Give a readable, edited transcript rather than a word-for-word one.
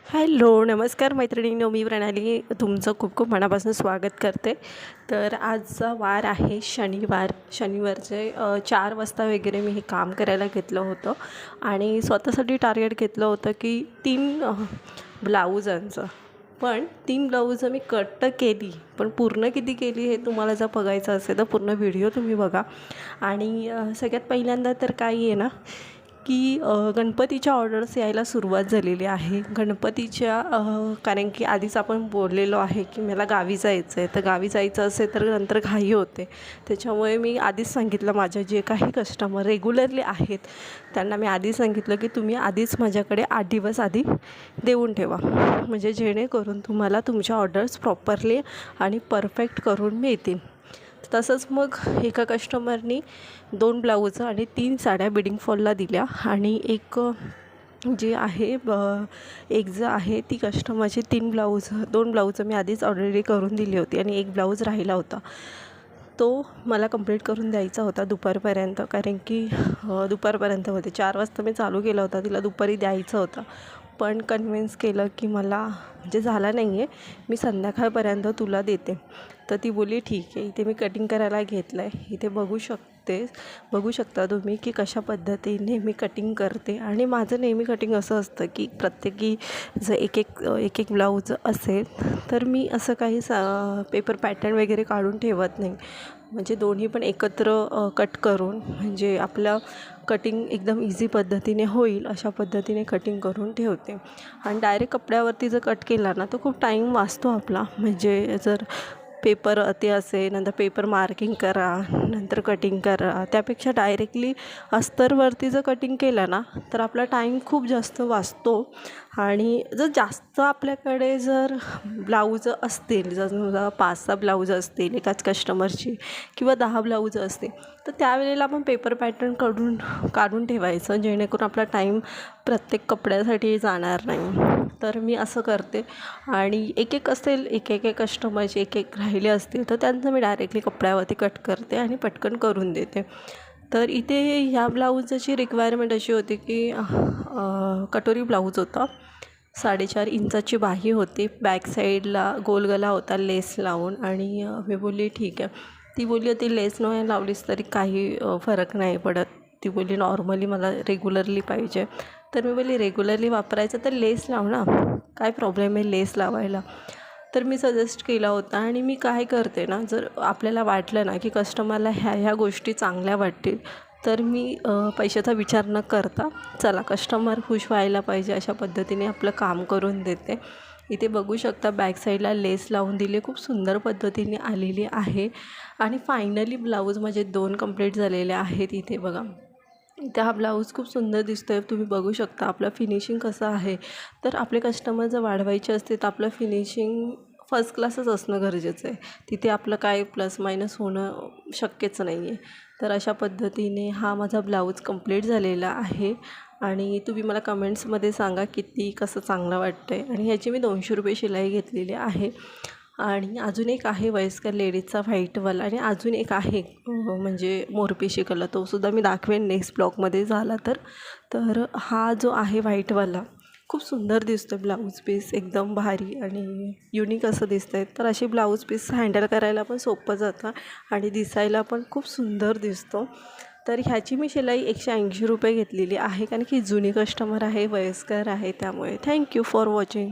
Hello, नमस्कार मैत्रिणींनो, मी प्रणाली तुमचं खूप खूप मनापासून स्वागत करते. तर आजचा वार आहे शनिवार. शनिवारचे 4 वाजता वगैरे मी हे काम करायला घेतलं होतं आणि स्वतःसाठी टार्गेट घेतलं होतं की 3 ब्लाऊजांचं. पण 3 ब्लाऊजं मी कट तर केली, पण पूर्ण किती केली हे तुम्हाला जर बघायचं असेल तर पूर्ण व्हिडिओ तुम्ही बघा. आणि सगळ्यात पहिल्यांदा तर काय आहे ना की गणपतीच्या ऑर्डर्स यायला सुरुवात झालेली आहे. गणपतीच्या कारण की आधीच आपण बोललेलो आहे की मला गावी जायचं आहे, तर गावी जायचं असेल तर नंतर घाई होते. त्याच्यामुळे मी आधीच सांगितलं, माझे जे काही कस्टमर रेग्युलरली आहेत त्यांना मी आधीच सांगितलं की तुम्ही आधीच माझ्याकडे 8 दिवस आधी देऊन ठेवा, म्हणजे जेणेकरून तुम्हाला तुमच्या ऑर्डर्स प्रॉपरली आणि परफेक्ट करून मिळतील. तसंच मग एका कस्टमरनी 2 ब्लाऊज आणि 3 साड्या बिडिंग फॉलला दिल्या आणि एक जी आहे एक जो आहे ती कस्टमरची 2 ब्लाऊज मी आधीच ऑलरेडी करून दिली होती आणि एक ब्लाऊज राहिला होता. तो मला कंप्लीट करून द्यायचा होता दुपारपर्यंत, कारण की दुपारपर्यंत होते 4 वाजता मी चालू केला होता, तिला दुपारी द्यायचं होतं. पण कन्व्हिन्स केलं की मला म्हणजे झाला नाही आहे, मी संध्याकाळपर्यंत तुला देते. तर ती बोलली ठीक आहे. इथे मी कटिंग करायला घेतलं आहे, इथे बघू शकता तुम्ही की कशा पद्धतीने मी कटिंग करते. आणि माझं नेहमी कटिंग असं असतं की प्रत्येकी जर एक ब्लाऊज असेल तर मी असं काही पेपर पॅटर्न वगैरे काढून ठेवत नाही, म्हणजे दोन्ही पण एकत्र कट करून, म्हणजे आपलं कटिंग एकदम इझी पद्धतीने होईल अशा पद्धतीने कटिंग करून ठेवते. आणि डायरेक्ट कपड्यावरती जर कट केला ना तर खूप टाईम वाचतो आपला. म्हणजे जर पेपर अति असेल, नंतर पेपर मार्किंग करा, नंतर कटिंग करा, त्यापेक्षा डायरेक्टली अस्तरवरती जर कटिंग केलं ना तर आपला टाईम खूप जास्त वाचतो. आणि जर जास्त आपल्याकडे जर ब्लाऊज असतील, जर 5-6 ब्लाऊज असतील एकाच कस्टमरची किंवा 10 ब्लाऊज असतील, तर त्यावेळेला आपण पेपर पॅटर्न काढून ठेवायचं, जेणेकरून आपला टाईम प्रत्येक कपड्यासाठी जाणार नाही. तर मी असं करते. आणि एक असेल, एक कस्टमरचे एक राहिले असतील तर त्यांचं मी डायरेक्टली कपड्यावरती कट करते आणि पटकन करून देते. तर इथे ह्या ब्लाऊजची रिक्वायरमेंट अशी होती की कटोरी ब्लाऊज होता, 4.5 इंचाची बाही होती, बॅक साईडला गोल गला होता लेस लावून. आणि मी बोलली ठीक आहे. ती बोलली होती लेस नाही लावलीस तरी काही फरक नाही पडत. ती बोलली नॉर्मली मला रेग्युलरली पाहिजे. तर मी बोलली रेग्युलरली वापरायचं तर लेस लाव ना, काय प्रॉब्लेम आहे लेस लावायला. तर मी सजेस्ट केला होता. आणि मी काय करते ना, जर आपल्याला वाटलं ना की कस्टमरला ह्या गोष्टी चांगल्या वाटतील तर मी पैशाचा विचार न करता, चला कस्टमर खुश व्हायला पाहिजे अशा पद्धतीने आपलं काम करून देते. इथे बघू शकता बॅक साईडला लेस लावून दिली, खूप सुंदर पद्धतीने आलेली आहे. आणि फायनली ब्लाऊज माझे 2 कंप्लीट झालेले आहेत. इथे बघा, इथे हा ब्लाऊज खूप सुंदर दिसतो आहे, तुम्ही बघू शकता. आपलं फिनिशिंग कसं आहे, तर आपले कस्टमर जर वाढवायचे असते तर आपलं फिनिशिंग फर्स्ट क्लासच असणं गरजेचं आहे. तिथे आपलं काय प्लस मायनस होणं शक्यच नाही आहे. तर अशा पद्धतीने हा माझा ब्लाऊज कंप्लीट झालेला आहे. आणि तुम्ही मला कमेंट्समध्ये सांगा किती कसं चांगलं वाटतं आहे. आणि ह्याची मी 200 रुपये शिलाई घेतलेली आहे. आणि अजून एक आहे वयस्कर लेडीजचा व्हाईटवाला, आणि अजून एक आहे म्हणजे मोरपिशी कलर, तोसुद्धा मी दाखवेन नेक्स्ट ब्लॉगमध्ये झाला तर. तर हा जो आहे व्हाईटवाला खूप सुंदर दिसतो, ब्लाऊज पीस एकदम भारी आणि युनिक असं दिसतं आहे. तर अशी ब्लाऊज पीस हँडल करायला पण सोपं जातं आणि दिसायला पण खूप सुंदर दिसतो. तर ह्याची मी शिलाई 180 रुपये घेतलेली आहे, कारण की जुनी कस्टमर आहे, वयस्कर आहे, त्यामुळे थँक्यू फॉर वॉचिंग.